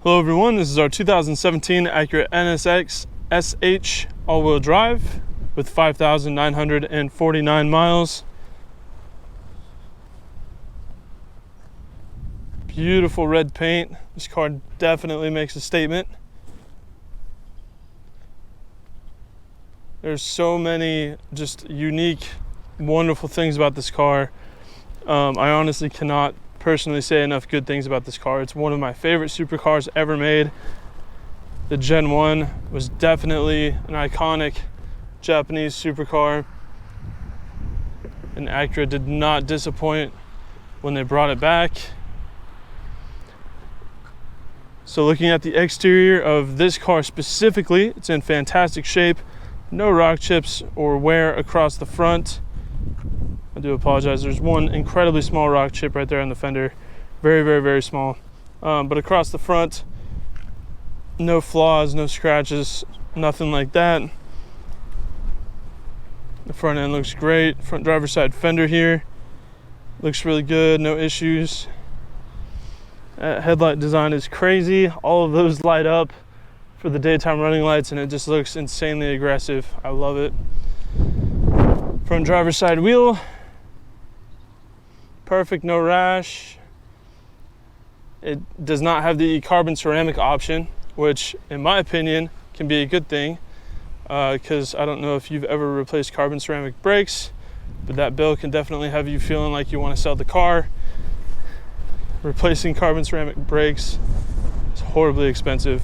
Hello everyone, this is our 2017 Acura NSX SH all-wheel drive with 5,949 miles. Beautiful red paint. This car definitely makes a statement. There's so many just unique, wonderful things about this car. I honestly cannot personally say enough good things about this car. It's one of my favorite supercars ever made. The Gen 1 was definitely an iconic Japanese supercar, and Acura did not disappoint when they brought it back. So looking at the exterior of this car specifically, it's in fantastic shape. No rock chips or wear across the front. I do apologize. There's one incredibly small rock chip right there on the fender. Very, very, very small. But across the front, no flaws, no scratches, nothing like that. The front end looks great. Front driver's side fender here looks really good, no issues. Headlight design is crazy. All of those light up for the daytime running lights and it just looks insanely aggressive. I love it. Front driver's side wheel. Perfect, no rash. It does not have the carbon ceramic option, which in my opinion can be a good thing, because I don't know if you've ever replaced carbon ceramic brakes, but that bill can definitely have you feeling like you want to sell the car. Replacing carbon ceramic brakes is horribly expensive.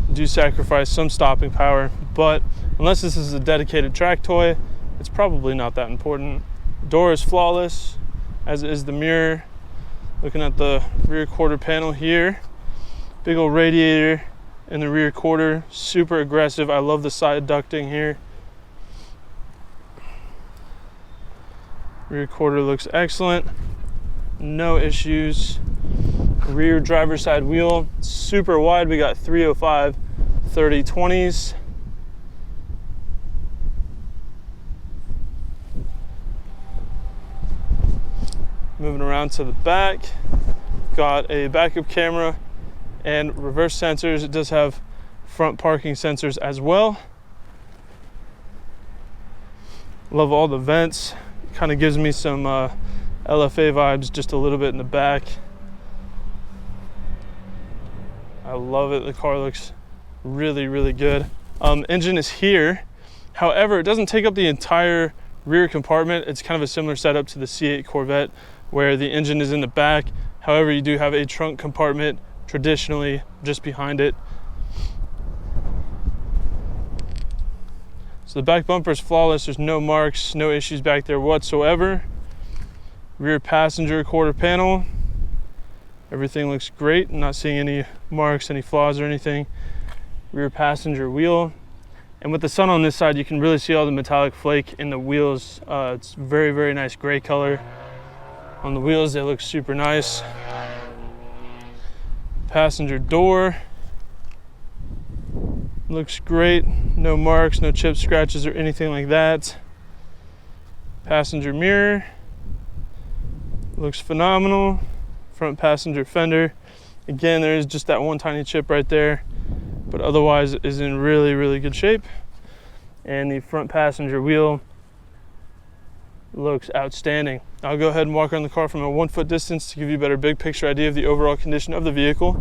You do sacrifice some stopping power, but unless this is a dedicated track toy, it's probably not that important. Door is flawless, as is the mirror. Looking at the rear quarter panel here, big old radiator in the rear quarter, super aggressive. I love the side ducting here. Rear quarter looks excellent, no issues. Rear driver's side wheel, super wide. We got 305 30/20s. Moving around to the back, got a backup camera and reverse sensors. It does have front parking sensors as well. Love all the vents. Kind of gives me some LFA vibes just a little bit in the back. I love it. The car looks really, really good. Engine is here. However, it doesn't take up the entire rear compartment. It's kind of a similar setup to the C8 Corvette, where the engine is in the back. However, you do have a trunk compartment traditionally just behind it. So the back bumper is flawless. There's no marks, no issues back there whatsoever. Rear passenger quarter panel, everything looks great. I'm not seeing any marks, any flaws or anything. Rear passenger wheel. And with the sun on this side, you can really see all the metallic flake in the wheels. It's very, very nice gray color. On the wheels, they look super nice. Passenger door looks great. No marks, no chips, scratches, or anything like that. Passenger mirror looks phenomenal. Front passenger fender. Again, there is just that one tiny chip right there, but otherwise it is in really, really good shape. And the front passenger wheel looks outstanding. I'll go ahead and walk around the car from a 1 foot distance to give you a better big picture idea of the overall condition of the vehicle.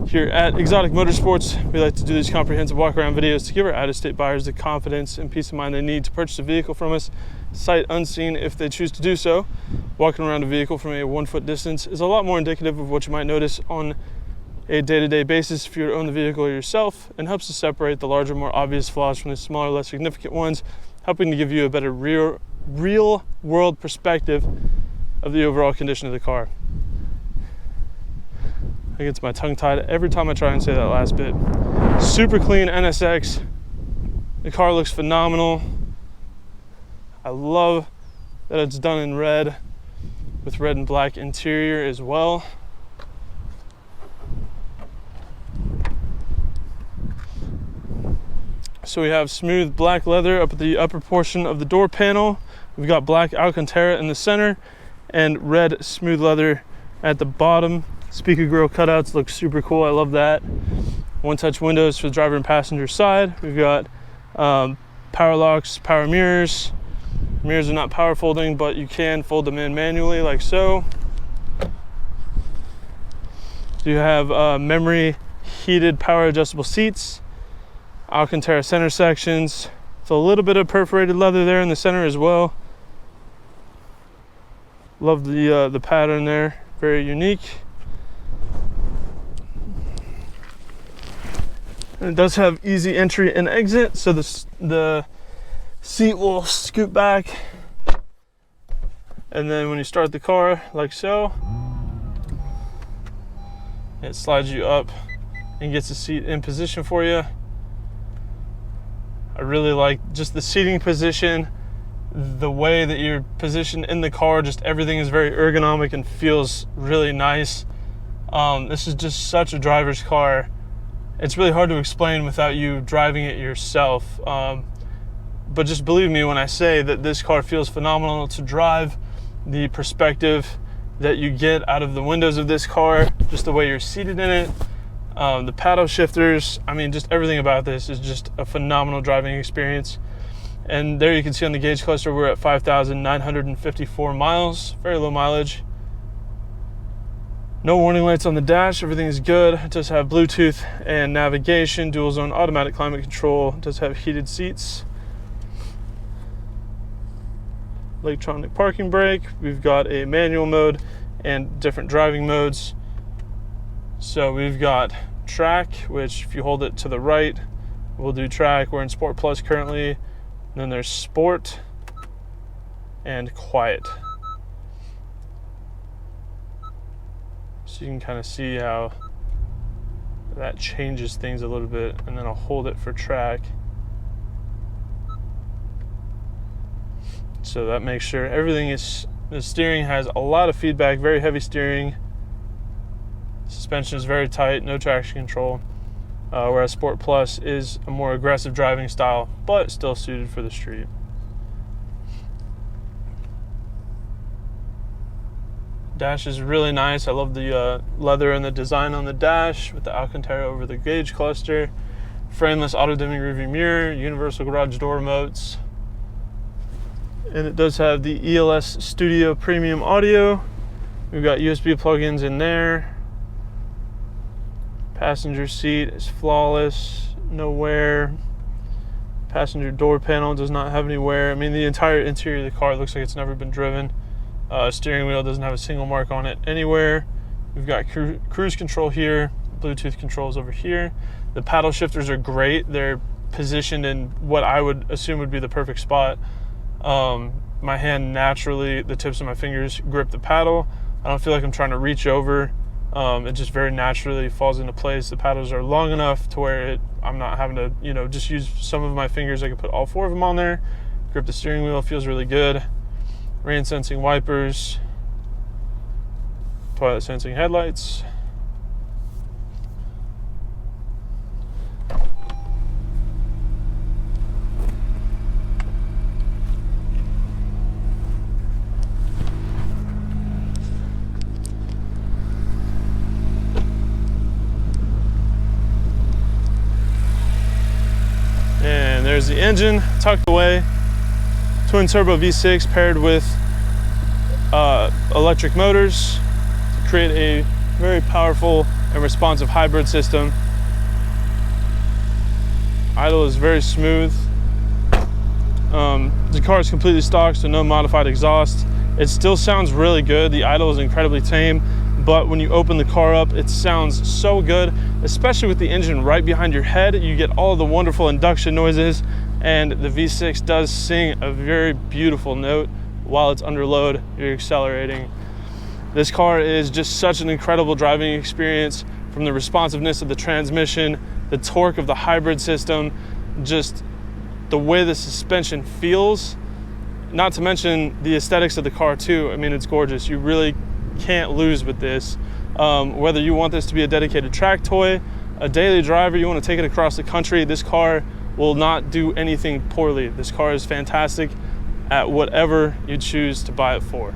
Here at Exotic Motorsports, we like to do these comprehensive walk around videos to give our out-of-state buyers the confidence and peace of mind they need to purchase a vehicle from us, sight unseen if they choose to do so. Walking around a vehicle from a 1 foot distance is a lot more indicative of what you might notice on a day-to-day basis if you were to own the vehicle yourself, and helps to separate the larger, more obvious flaws from the smaller, less significant ones, helping to give you a better real world perspective of the overall condition of the car. I get my tongue tied every time I try and say that last bit. Super clean NSX. The car looks phenomenal. I love that it's done in red with red and black interior as well. So we have smooth black leather up at the upper portion of the door panel. We've got black Alcantara in the center and red smooth leather at the bottom. Speaker grill cutouts look super cool. I love that. One-touch windows for the driver and passenger side. We've got power locks, power mirrors. Mirrors are not power folding, but you can fold them in manually like so. You have memory heated power adjustable seats, Alcantara center sections. So a little bit of perforated leather there in the center as well. Love the pattern there, very unique. And it does have easy entry and exit, so the seat will scoot back, and then when you start the car like so, it slides you up and gets the seat in position for you. I really like just the seating position, the way that you're positioned in the car, just everything is very ergonomic and feels really nice. This is just such a driver's car. It's really hard to explain without you driving it yourself. But just believe me when I say that this car feels phenomenal to drive. The perspective that you get out of the windows of this car, just the way you're seated in it, the paddle shifters, I mean, just everything about this is just a phenomenal driving experience. And there you can see on the gauge cluster, we're at 5,954 miles, very low mileage. No warning lights on the dash, everything is good. It does have Bluetooth and navigation, dual zone automatic climate control. It does have heated seats. Electronic parking brake. We've got a manual mode and different driving modes. So we've got track, which if you hold it to the right, we'll do track. We're in Sport Plus currently. And then there's Sport and Quiet. So you can kind of see how that changes things a little bit. And then I'll hold it for track. So that makes sure everything is, the steering has a lot of feedback, very heavy steering. Suspension is very tight, no traction control. Whereas Sport Plus is a more aggressive driving style, but still suited for the street. Dash is really nice. I love the leather and the design on the dash with the Alcantara over the gauge cluster. Frameless auto-dimming rearview mirror, universal garage door remotes. And it does have the ELS Studio Premium Audio. We've got USB plugins in there. Passenger seat is flawless, no wear. Passenger door panel does not have any wear. I mean, the entire interior of the car looks like it's never been driven. Steering wheel doesn't have a single mark on it anywhere. We've got cruise control here, Bluetooth controls over here. The paddle shifters are great. They're positioned in what I would assume would be the perfect spot. My hand naturally, the tips of my fingers grip the paddle. I don't feel like I'm trying to reach over. It just very naturally falls into place. The paddles are long enough to where I'm not having to, just use some of my fingers. I can put all four of them on there. Grip the steering wheel, feels really good. Rain sensing wipers. Twilight sensing headlights. And there's the engine tucked away. Twin turbo V6 paired with electric motors to create a very powerful and responsive hybrid system. Idle is very smooth. The car is completely stock, so no modified exhaust. It still sounds really good. The idle is incredibly tame, but when you open the car up, it sounds so good, especially with the engine right behind your head. You get all of the wonderful induction noises, and the V6 does sing a very beautiful note while it's under load, you're accelerating. This car is just such an incredible driving experience, from the responsiveness of the transmission, the torque of the hybrid system, just the way the suspension feels, not to mention the aesthetics of the car too. I mean, it's gorgeous. You really can't lose with this. Whether you want this to be a dedicated track toy, a daily driver, you want to take it across the country, this car will not do anything poorly. This car is fantastic at whatever you choose to buy it for.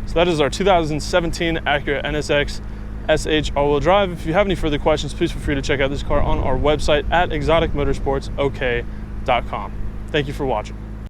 So that is our 2017 Acura NSX SH all-wheel drive. If you have any further questions, please feel free to check out this car on our website at exoticmotorsportsok.com. Thank you for watching.